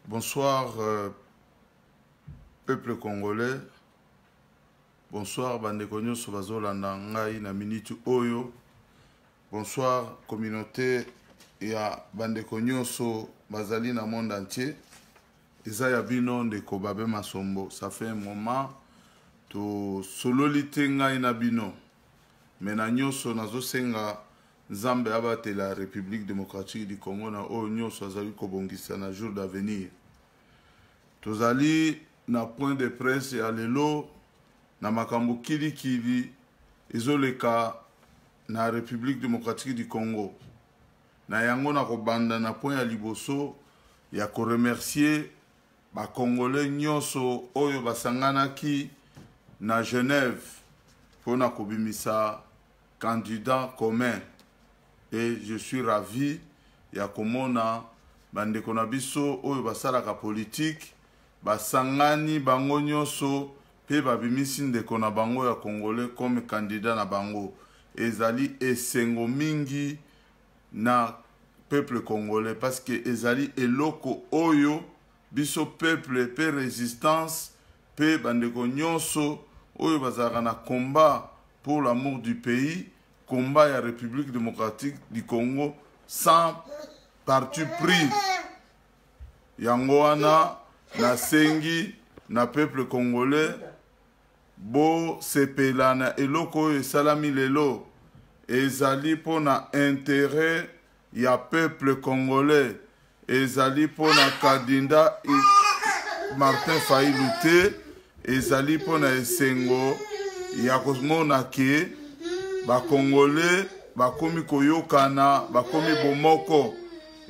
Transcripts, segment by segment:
Bonsoir, peuple congolais. Bonsoir, bandeko nyonso bazolanda ngai na minute oyo. Bonsoir, communauté ya bandeko nyonso bazali na monde entier. Eza ya bino ndeko Babe Masombo. Ça fait un moment to sololite ngai na bino. Mena nyonso nazosenga Nzambe abate la République démocratique du Congo na oyo nyonso azali kobongisa na jour d'avenir. Tozali na point de presse ya lelo na makambo kili ezoleka na République démocratique du Congo. Na yango na kobanda na point ya liboso ya ko remercier ba Congolais nyonso oyo basanganaki na Genève pona kobimisa candidat commun. Et je suis ravi ya komona bandeko na biso oyo basalaka politique basangani bango nyonso pe babimisi ndeko na bango ya Congolais comme candidat na bango. Ezali esengo mingi na peuple congolais parce que ezali eloko oyo biso peuple pe résistance pe bandeko nyonso oyo bazalaka na combat pour l'amour du pays, combat ya République démocratique du Congo sans parti pris. Yango wana na sengi na peuple congolais bo sepela na eloko esalami lelo ezali pona intérêt ya peuple congolais, ezali pona kadinda Martin Fayulu te, ezali pona esengo ya komona ke ba Congolais bakomi koyokana bakomi bomoko.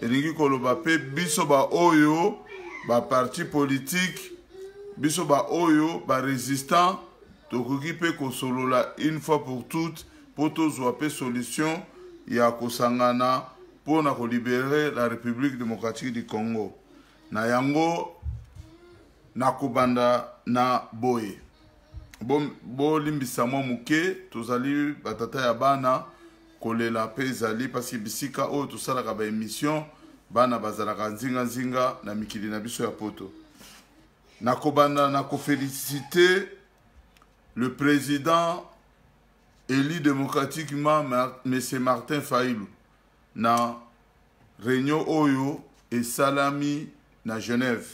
Elingi koloba pe biso ba oyo ba parti politique biso ba oyo ba résistant tokoki pe kosolola une fois pour toutes pour tozwa pe solution ya kosangana pona ko libérer la République démocratique du Congo. Na yango na kubanda na boye bo limbisa mwa muke tozali batata ya bana kolela pe ezali parce que bisika oyo tosalaka ba émission bana bazalaka nzinga na mikili na biso ya poto. Na kobanda na ko féliciter le président élu démocratiquement M. Martin Fayulu na réunion oyo et salami na Genève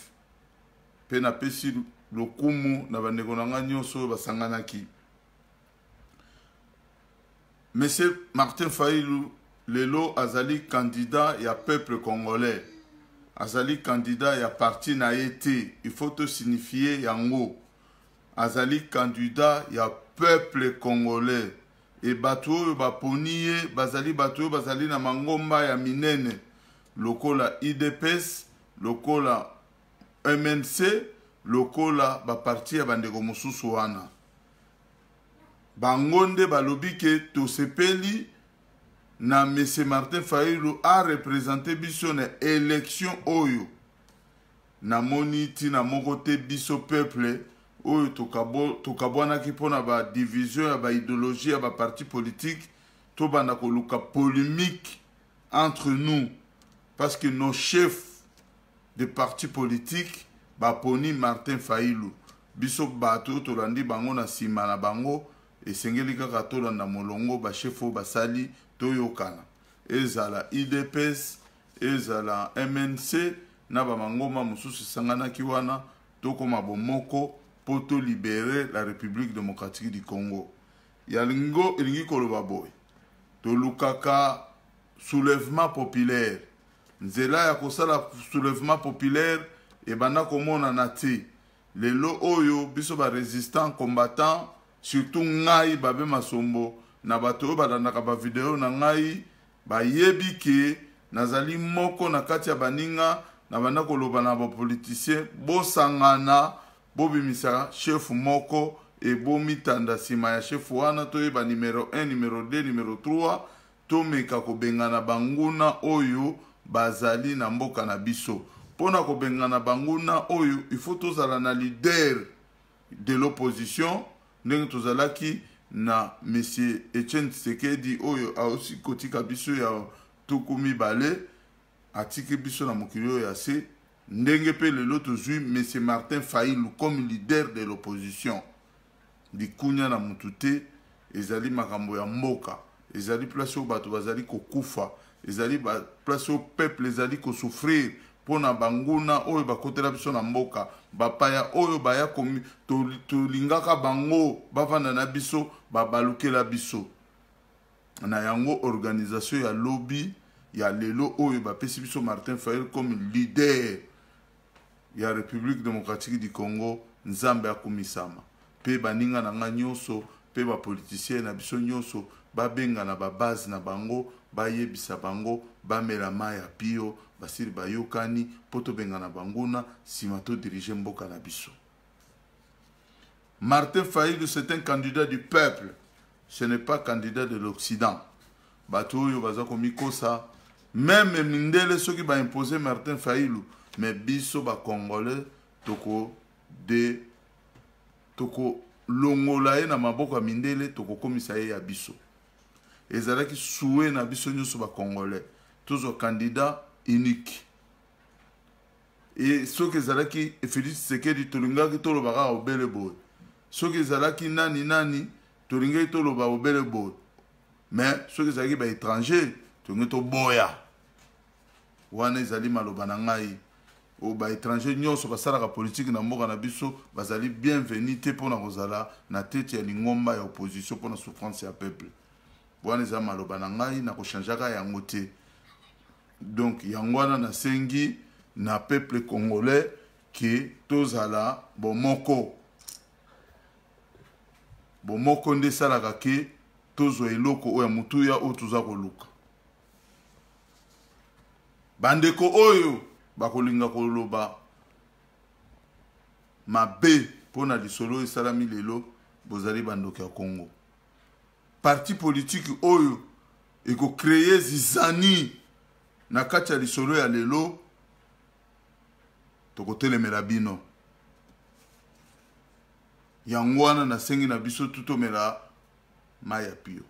pe na pesi lokumu na bandeko na nga nyonso basanganaki. Monsieur Martin Fayulu lelo azali candidat ya peuple congolais, azali candidat ya parti na été, il faut te signifier yango, azali candidat ya peuple congolais. Et bato oyo baponiye bazali bato oyo bazali na mangomba ya minene lokola IDPS, lokola MNC, lokola ba parti ya bandeko mosusu wana. Bangonde balobi ke to sepeli na M. Martin Fayulu a représenté biso na élection oyo. Na moni tina moko te biso peuple oyo tokabwanaki mpona ba division ya ba idéologie ya ba parti politique to banda koluka polémique entre nous parce que nos chefs de parti politique baponi Martin Fayulu. Biso bato tolandi bango na sima na bango esengeli kaka tolanda molongo ba chefo basali toyokana. Ezala IDPS, ezala MNC na ba mangoma mosusu sanganaki wana tokoma bomoko pour libérer la République démocratique du Congo. Yalingo elingi koloba boy. Tolukaka soulèvement populaire. Nzela ya kosala soulèvement populaire et bana komona nati. Lelo oyo biso ba résistant combattant surtout ngai Babe Masombo na bato oyo badandaka ba video na ngai bayebi ke nazali moko na kati ya baninga na banda koloba na ba politicien bosangana bobimisa chef moko et bomitanda sima ya chef wana toyeba numéro 1, numéro 2, numéro 3 tomeka kobengana banguna oyo bazali na mboka na biso. Pona kobengana banguna oyo il faut tozala na leader de l'opposition ndenge tozalaki na M. Etienne Tshisekedi oyo a aussi kotika biso ya tukumi bale atiki biso na mokili oyo ya se ndenge pe lelo tozwi M. Martin Fayulu comme leader de l'opposition likunya na mutute ezali makambo ya mboka ezali place oyo bato bazali kokufa ezali place oyo peuple ezali kosouffrir pona banguna oyo bakotela biso na mboka bapaya oyo baya tolingaka bango bavanda na biso babalukela biso na yango organisation ya lobby ya lelo oyo bapesi biso Martin Fayulu comme leader ya République démocratique du Congo nzambe akumisama pe baninga na nga nyonso pe bapoliticien na biso nyonso babenga na babase na bango bayebisa bango bamela mai ya pio basili bayokani po tobenga na banguna nsima todirige mboka na biso. Martin Fayulu c'est un candidat du peuple, ce n'est pas candidat de l'Occident. Bato oyo baza komikosa même mindele soki ba imposer Martin Fayulu mais biso ba congolais toko longola ye na maboko ya mindele toko komisa ye ya biso ezalaki souhait na biso nyonso ba congolais toujours candidat unique et soki ezalaki Félix Tshisekedi tolingaki tolobaka obele boye soki ezalaki nani tolingaki toloba obele boye mais soki ezalaki ba étranger tolingaki toboya wana ezali maloba na ngai o ba étranger nyonso basalaka politique na mboka na biso bazali bienvenu te mpona kozala na tete ya lingomba ya opposition mpona souffrance ya peuple wana eza maloba na ngai na kochangeaka yango te. Donc yango wana nasengi na peuple congolais ke tozala bomoko nde esalaka ke tozwa eloko oyo ya motuya oyo toza koluka bandeko oyo bakolinga koloba mabe mpona lisolo esalami lelo bozali bandoki ya Congo parti politique oyo ekocreye zizani na kati ya lisolo ya lelo tokotelemela bino yango wana nasengi na biso tutomela mai ya pio.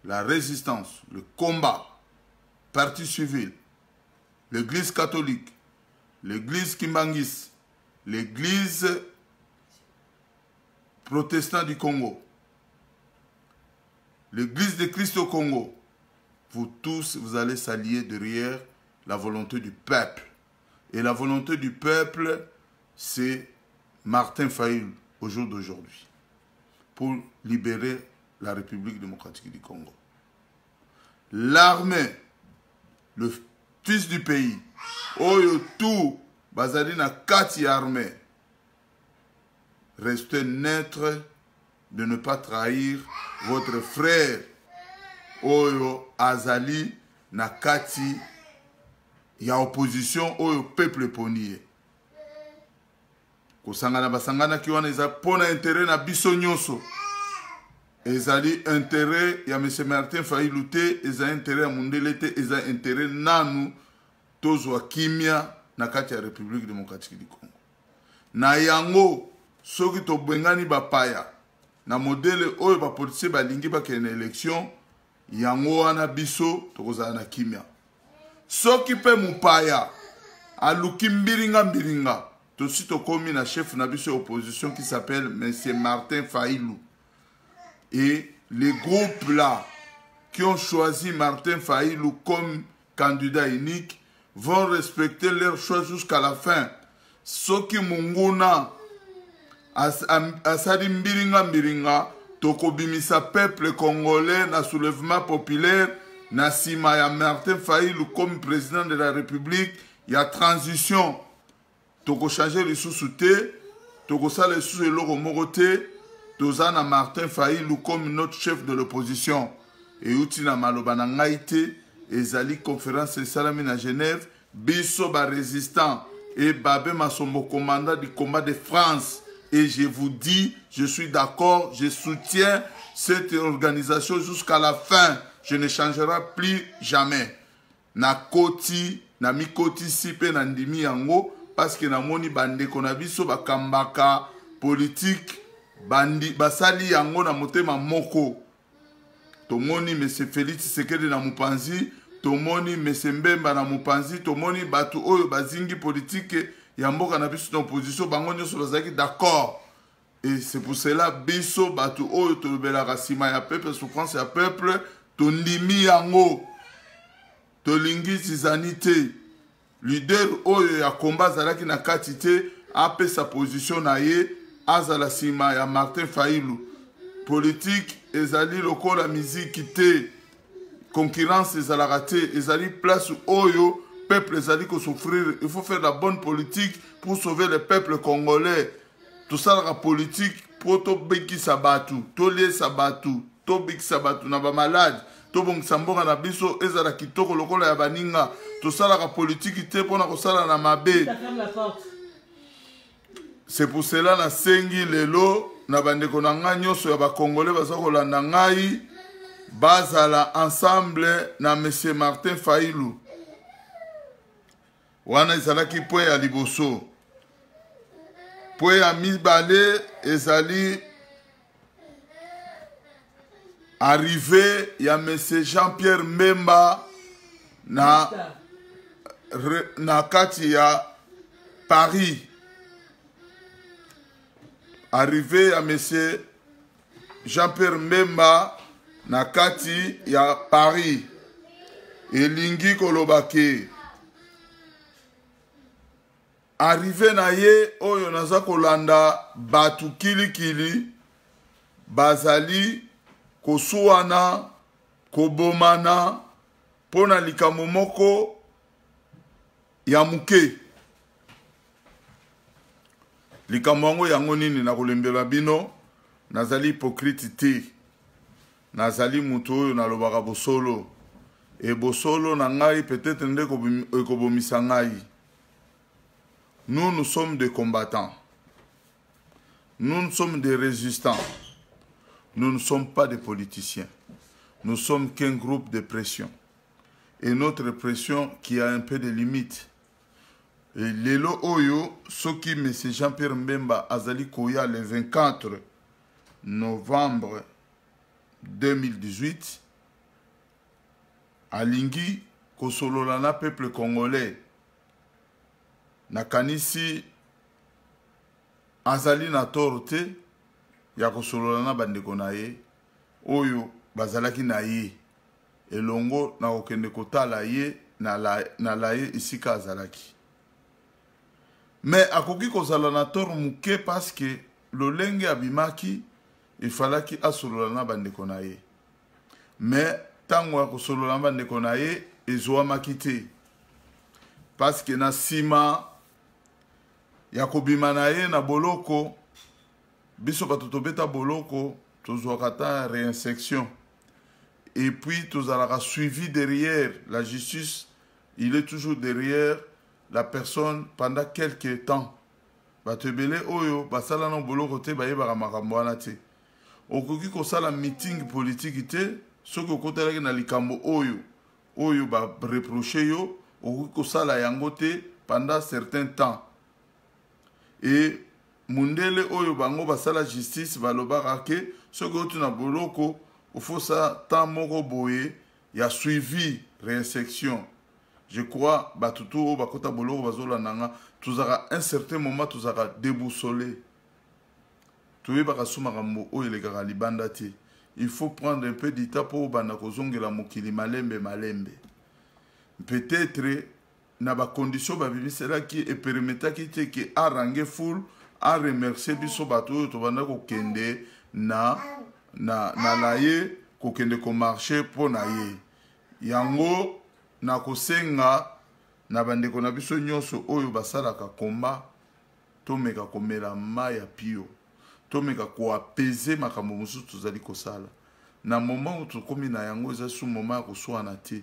La résistance, le combat, parti civil, l'église catholique, l'église Kimbangis, l'église protestante du Congo, l'église de Christ au Congo, vous tous, vous allez s'allier derrière la volonté du peuple. Et la volonté du peuple, c'est Martin Fayulu au jour d'aujourd'hui, pour libérer la République démocratique du Congo. L'armée, le fils du pays, oyo tout, bazali na kati armée, restez neutre de ne pas trahir votre frère, oyo azali na kati ya opposition oyo peuple poniye. Kosangana basangana ki wana eza pona intérêt na biso nyonso. Ezali intérêt ya M. Martin Fayulu te, eza intérêt ya mundele te, eza intérêt nanu tozwa kimia na kati ya République démocratique du Congo. Na yango soki tobengani bapaya na modele oyo ba politicien balingi bakende na élection yango wana biso tokozala na kimia. Soki pe mupaya aluki mbiringa tosi tokomi na chef na biso opposition qui s'appelle M. Martin Fayulu. Et les groupes là qui ont choisi Martin Fayulu comme candidat unique vont respecter leur choix jusqu'à la fin. Soki munguna asali mbiringa tokobimisa peuple congolais na soulèvement populaire na sima ya Martin Fayulu comme président de la République, il y a transition. Toko changer les sous-soutés, toko sale les sous-eloko moroté, tozana Martin Fayulu comme notre chef de l'opposition. Et utina maloba na ngaite, ezali conférence salami na Genève, biso ba résistant et babé masombo commandant du combat de France. Et je vous dis, je suis d'accord, je soutiens cette organisation jusqu'à la fin. Je ne changerai plus jamais. Na koti, na mikoti sipe na ndimi yango, parce que na moni bande konabiso bakambaka politique, bandi basali yango na motema moko. Tomoni M. Félix Tshisekedi na mupanzi, tomoni Mesembemba na Mopanzi, tomoni batu oyo bazingi politique ya mboka na biso na opposition bango nyonso bazalaki d'accord. Et c'est pour cela biso batu oyo tolobelaka nsima ya peuple, souffrance ya peuple, tondimi yango tolingi tizani te. Leader oyo ya komba azalaki na kati te apesa position na ye azala nsima ya Martin Fayulu. Politique ezali lokola miziki te, concurrence ezalaka te, ezali place oyo peuple ezali ko souffrir. Il faut faire la bonne politique pour sauver le peuple congolais. Tout ça la politique pour to bekisa batu, to liesa batu, to bekisa batu na ba malade, to bongisa mboka na biso ezala kitoko lokola ya baninga. Tout ça la politique te pona ko sala na mabe. C'est pour cela na sengi lelo na bandeko na nga nyonso ya ba congolais baza kolanda ngai bazala ensemble na monsieur Martin Fayulu. Wana ezalaki po ya liboso. Po ya mibale ezali arrivé ya monsieur Jean-Pierre Mbemba na kati ya Paris. Arrivé à monsieur Jean-Pierre Mbemba na kati ya Paris. Elingi kolobake. Arrivé na ye oyo naza kolanda batu kilikili bazali kosuwana kobomana pona likambo moko ya muke. Likambo yango yango nini na kolembela bino nazali hypocrite te. Nazali mutu oyo nalobaka bosolo. E bosolo na ngai peut-être nde ekobomisa ngai. Nous sommes des combattants. Nous sommes des résistants. Nous ne sommes pas des politiciens. Nous sommes qu'un groupe de pression. Et notre pression qui a un peu de limites. Et lelo oyo, soki M. Jean-Pierre Mbemba azali koya le 24 novembre 2018, alingi kosololana peuple congolais. Nakanisi azali na torte ya kosololana bandeko na ye oyo bazalaki na ye elongo na okende kotala ye na la ye isika azalaki. Mais akoki kozala na tor muke parce que lolenge abimaki ifalaki asololana bandeko na ye. Mais tango ya kosololana bandeko na ye ezwamaki te parce que na sima ya kobima na ye na boloko biso bato tobeta boloko tozwaka ta réinsertion et puis tozalaka suivi derrière la justice. Il est toujours derrière la personne pendant quelques temps. Bato ebele oyo basala na boloko te bayebaka makambo wana te. Okoki kosala meeting politique te soki okotelaki na likambo oyo ba reprocher yo okoki kosala yango te pendant certain temps. Et mundele oyo bango basala justice balobaka ke soki oti na boloko ofosa temps moko boye ya suivi réinsertion. Je crois batutu o bakota boloko bazolanda nga tozaka un certain moment tozaka déboussolé. Toyebaka so makambo oyo elekaka libanda te. Il faut prendre un peu de temps pour banda kozongela mokili malembe malembe. Peut-être na ba condition ba bimisela ki e permetaki te ke arange full a remercier biso bato to banda ko kende na laye ko kende ko marcher po na ye yango na kosenga na bandeko na biso nyonso oyo basalaka komba to meka komela maya pio to meka ko apaiser makambo mosusu tozali kosala na moment où tokomi na yango eza su moment ko soana te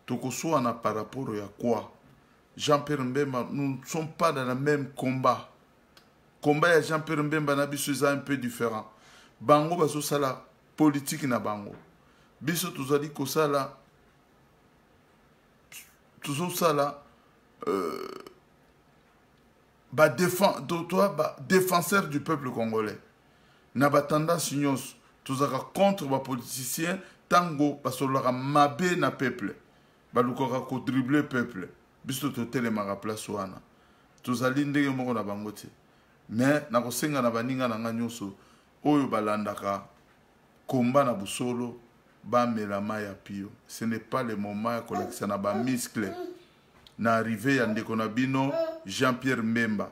to ko soana par rapport ya quoi. Jean-Pierre Mbemba, nous ne sommes pas dans le même combat. Combat de Jean-Pierre Mbemba na biso est un peu différent. Bango baso sala politique na bango. Biso tozali ko sala défenseur du peuple congolais. Na ba tendance nyos tozaka contre ba politiciens tango basolaka mabe na peuple. balukaka ko dribbler peuple biso totelemaka place wana tozali ndenge moko na bango te mais nakosenga na baninga na nga nyonso oyo balandaka komba na busolo bamela mai ya pio. Ce n'est pas le moment ya kolakisa na bamiscle na arrivé ya ndeko na bino Jean-Pierre Mbemba.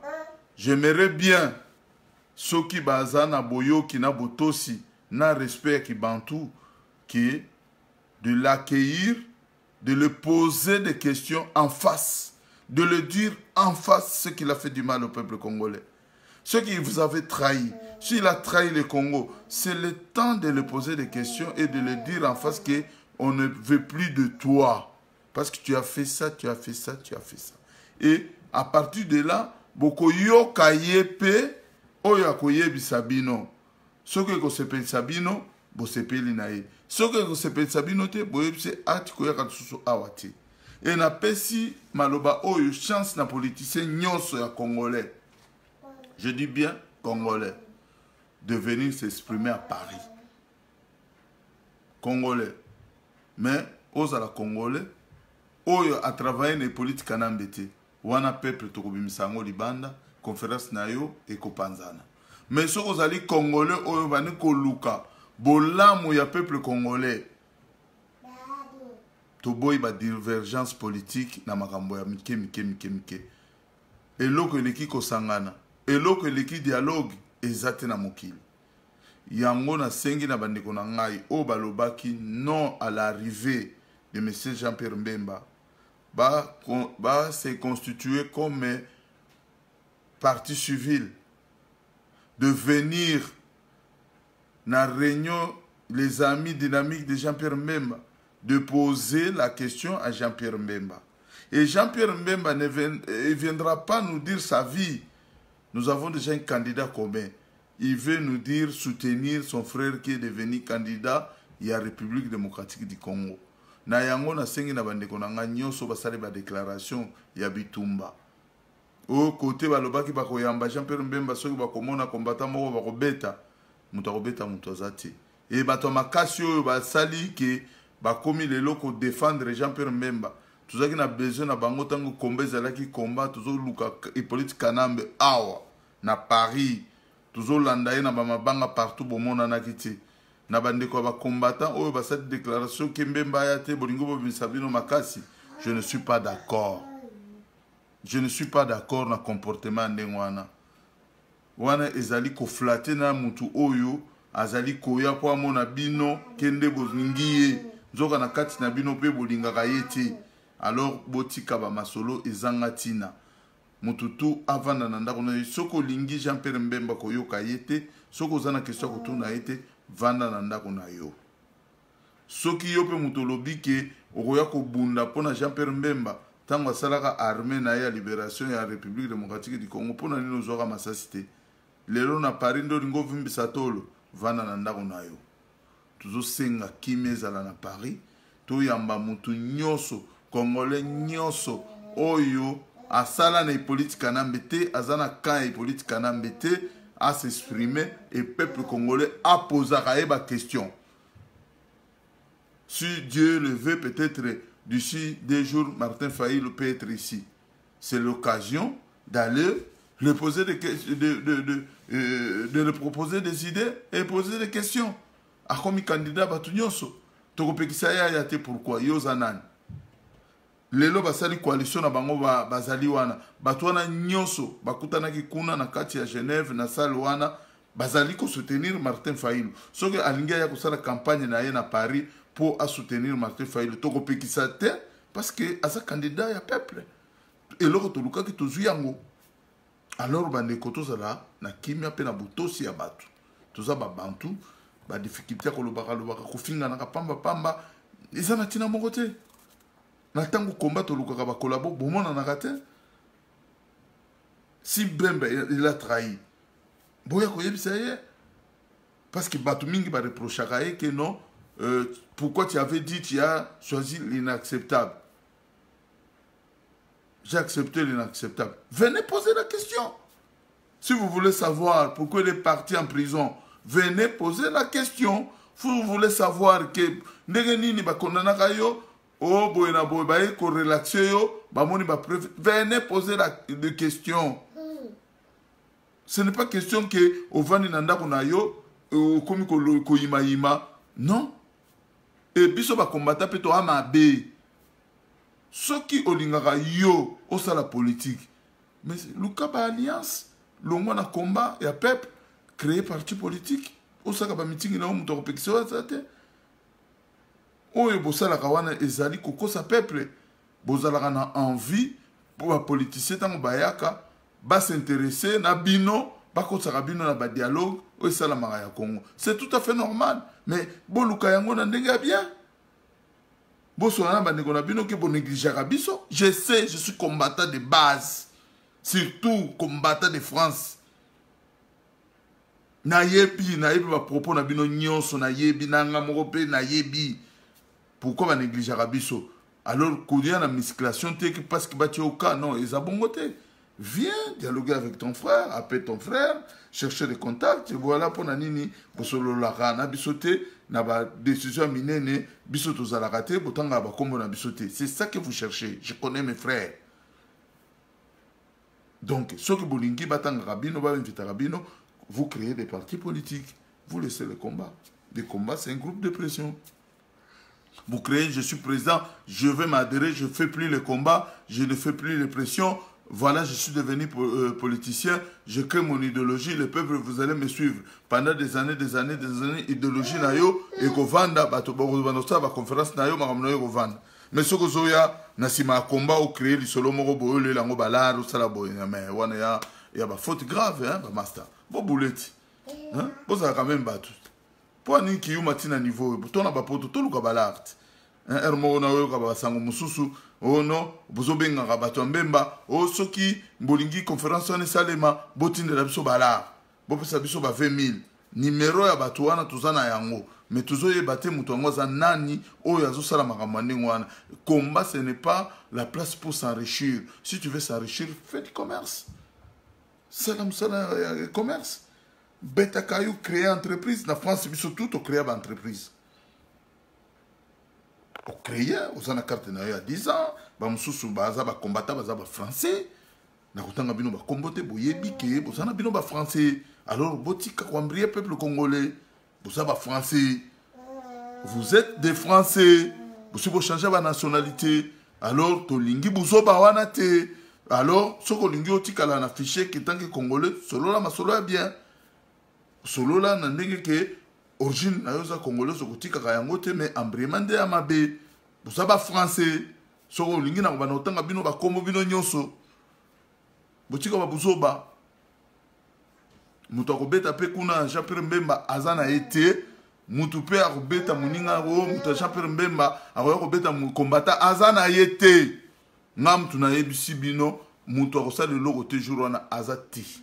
J'aimerais bien soki baza na boyoki na botosi na respect ki bantu qui de l'accueillir, de le poser des questions en face, de le dire en face ce qu'il a fait du mal au peuple congolais. Ce qui vous avez trahi, s'il a trahi le Congo, c'est le temps de le poser des questions et de le dire en face qu'on ne veut plus de toi. Parce que tu as fait ça, tu as fait ça, tu as fait ça. Et à partir de là, boko yo kayepe, oya koyebi sabino. Ce que ko sepeli sabino, bo sepeli na ye. Ce que ko sepeli sabino te, bo yebise ati koya katsusu awati. Et na pesi maloba oyo chance na politicien nyonso ya congolais. Je dis bien congolais. De venir s'exprimer à Paris. Congolais. Mais, aux à la congolais, oyo a travaillé les politiques en embêté. Wana peuple tokobimisango libanda, conférence nayo et kopanzana. Mais ce que vous allez congolais, oyo vane koluka, bolamu ya peuple congolais. Toboy ba divergence politique na makambo ya mike. Eloko eleki kosangana. Eloko eleki dialogue ezate na mokili. Yango na sengi na bandeko na ngai o balobaki non à l'arrivée de M. Jean-Pierre Mbemba va se constituer comme parti civil de venir na réunion les amis dynamiques de Jean-Pierre Mbemba de poser la question à Jean-Pierre Mbemba. Et Jean-Pierre Mbemba ne viendra pas nous dire sa vie. Nous avons déjà un candidat commun. Il veut nous dire soutenir son frère qui est devenu candidat à la République démocratique du Congo. Na yango na sengi na bandeko na nga nyonso basali ba déclaration ya bitumba. Au côté balobaki bakoyamba Jean-Pierre Mbemba soki bakomona combattant moko bakobeta mutu akobeta mutu azati. Et bato makasi oyo basali ke bakomi lelo ko défendre Jean-Pierre Mbemba. Tuzaki na besoin na bango tango komba ezalaki komba tuzo luka Hippolyte Kanambe awa na Paris tuzo landa ye na bamabanga partout bomona na kiti na bandeko ba combattant oyo ba cette déclaration ke Mbemba ya te bolingo bo bisabino makasi. Je ne suis pas d'accord. Je ne suis pas d'accord na comportement ndengwana. Wana ezali ko flatter na mutu oyo azali koya po amona bino kende bozingiye nzoka na kati na bino pe bolinga kayete. Alors botika ba masolo ezanga tina mututu avanda na ndako na soko lingi Jean-Pierre Mbemba koyoka yete soko zana question kotuna yete vanda na ndako na yo soki yo pe mutolobi ke okoya ko bunda pona Jean-Pierre Mbemba tango asalaka armée na ya libération ya République démocratique du Congo pona nino zoka masasite lelo na Paris ndo lingo vimbisa tolo vanda na ndako na yo tuzo senga kimezala na Paris to yamba mutu nyoso Congolais nyonso oyo asala na politique kanambete azana kan et politique kanambete à s'exprimer et peuple congolais a posé la question. Si Dieu le veut, peut-être d'ici 2 jours Martin Fayulu peut être ici. C'est l'occasion d'aller le poser de le proposer des idées et poser des questions. A comme candidat batu nyonso tokopekisa ya te pourquoi yozanan lelo basali coalition na bango bazali wana batu wana nyonso bakutanaki kuna na kati ya Genève na salle wana bazali ko soutenir Martin Fayulu soki alingia ya kusala campagne na ye na Paris pour à soutenir Martin Fayulu tokopekisa te parce que asa candidat ya peuple eloko toluka ki tozu yango alors bandeko tozala na kimia pe na botosi ya batu toza babantu ba difficulté ko lobaka kofinga na pamba eza na tina moko te na tango combat tolukaka ba kolabo bomona na kate si Mbemba il a trahi boya ko yebisa ye parce que batu mingi ba reprochaka que non pourquoi tu avais dit tu as choisi l'inacceptable. J'ai accepté l'inacceptable. Venez poser la question. Si vous voulez savoir pourquoi il est parti en prison, venez poser la question. Vous voulez savoir que Ndegenini ba kondanaka yo oh boy na boy baye ko relaxer yo ba moni ba venez poser des questions. Ce n'est pas question que ovani nanda kuna yo komi ko yima non. Et biso ba combattre peto amabe soki olingaka yo osala politique mais luka ba alliance longwa na combat ya peuple créer parti politique osaka ba meeting na muto ko pekisa te oyo bosalaka wana ezali kokosa peuple bozalaka na envie pour ba politicien tango bayaka ba s'intéresser na bino bakosaka bino na ba dialogue oyo esalamaka ya Congo. C'est tout à fait normal mais boluka yango na ndenge ya bien. Je sais, je suis combattant de base. Surtout combattant de France. Nayebi ba propos na bino nyonso nayebi nanga morope nayebi. Pourquoi va négliger Rabiso? Alors qu'il y a la musculation parce que tu es au cas, non, ils ont bon côté. Viens dialoguer avec ton frère, appelle ton frère, chercher des contacts, et voilà pour Nanini, pour solo la rana bisoté, n'a pas décision minée, bisoto zalakate, botanga ba kombo na bisoté. C'est ça que vous cherchez. Je connais mes frères. Donc, ceux qui bolingi batanga rabino, ba invita rabino, vous créez des partis politiques, vous laissez le combat. Les combats, c'est un groupe de pression. Vous créez, je suis président, je vais m'adhérer, je ne fais plus le combat, je ne fais plus les pressions. Voilà, je suis devenu politicien, je crée mon idéologie, le peuple, vous allez me suivre. Pendant des années, idéologie na yo, et go vanda, bato banosa, ba conférence na yo, maramno yo go vanda. Mais ce que zoya, nasima combat ou créer li solo moro boyo, le lango balar, ou sala boyo, mais wana ya ba faute grave, hein, ba master. Bo bouleti, hein, bo ça quand même batou. Pour ni ki yu matina niveau, to na ba poto, to luka balart. Hermo na yo ka ba sango mususu. Oh non, bozobenga rabato mbemba, oh soki mbolingi conférence wana salema, botinde la biso bala. Bopesa biso ba 20 000. Numéro ya bato wana tozana yango. Mais tozoye bate muto ngo za nani oyo azosala makambo ndenge wana. Combat ce n'est pas la place pour s'enrichir. Si tu veux s'enrichir, fais du commerce. C'est le commerce. Beta kayu créer entreprise, na France biso tout créer ba entreprise. Au créer, aux ana carte na ya 10 ans, ba mususu baza ba combattant baza ba français. Na kutanga bino ba kombote boyebi ke bozana bino ba français. Alors botika kwambrier peuple congolais, boza ba français. Vous êtes des français. Vous changer ba nationalité. Alors to lingi bozo ba wana te. Alors soko lingi otikala na fichier ki tangi congolais, solo la masolo ya bien. Solo la na ndenge ke origine na yoza congolais sokotika kayango te mais embremande ya mabe bosa ba français soko lingi na bana otanga bino ba kombo bino nyonso botika ba buzoba muto akobeta pe kuna Jean-Pierre Mbemba azana ete mutu pe akobeta muninga ro muto Jean-Pierre Mbemba akobeta mu combattant azana ete ngam tuna yebisi bino muto akosala loko te jour wana azati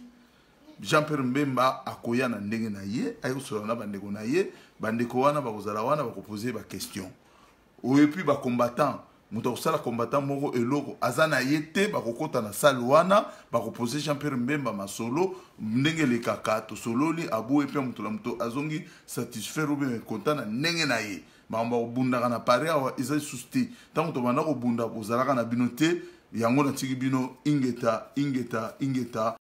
Jean-Pierre Mbemba akoya na ndenge na ye ayosola na bandeko na ye bandeko wana bakozala wana bakoposer ba question ou et puis ba combattant muto akosala combattant moko eloko azana ye te bakokota na salle wana bakoposer Jean-Pierre Mbemba masolo ndenge le kaka to sololi abu et puis muto la muto azongi satisfaire ou bien content na ndenge na ye bamba obunda na pare awa ezali susti tango to bana ko bunda bozalaka na binote yango na tiki bino ingeta